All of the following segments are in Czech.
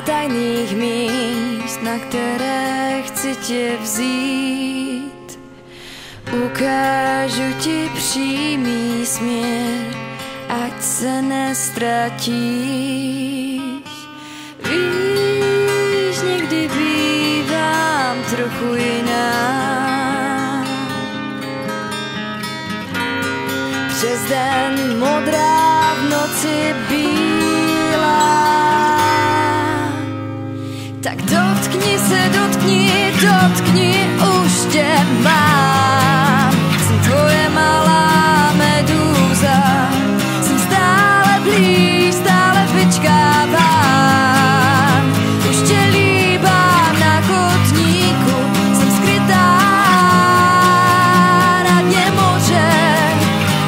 tajných míst, na které chci tě vzít. Ukážu ti přímý směr, ať se nestratíš. Víš, někdy bývám trochu jiná. Přes den modrá, v noci bílá. Tak dotkni se, dotkni, už tě mám. Jsem tvoje malá medúza, jsem stále blíž, stále vyčkávám. Už tě líbám na kotníku, jsem skrytá na dně moře.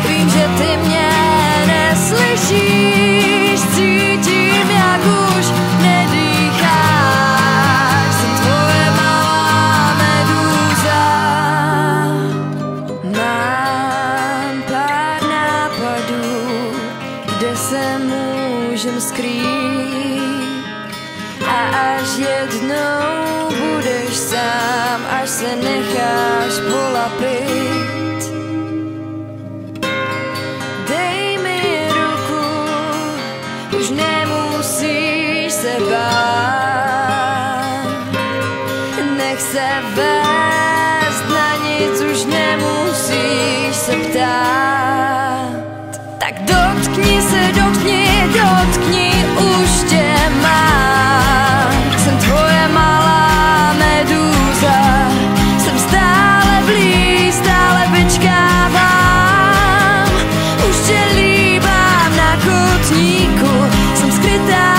Vím, že ty mě neslyšíš, cítím, jak už nedýcháš. Jsem tvoje malá medúza. Mám pár nápadů, kde se můžem skrýt. A až jednou budeš sám, až se necháš polapit, dej mi ruku, už nemusíš se bát. Nech se vést, na nic už nemusíš se ptát. Tak dotkni se, dotkni, už tě mám. Jsem tvoje malá medúza, jsem stále blíž, stále vyčkávám. Už tě líbám na kotníku, jsem skrytá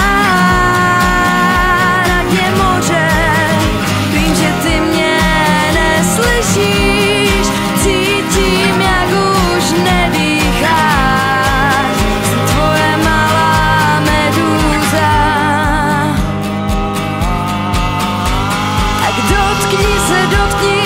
na dně moře. Vím, že ty mě neslyšíš, cítím, jak už nedýcháš. Jsem tvoje malá medúza. Tak dotkni se, dotkni,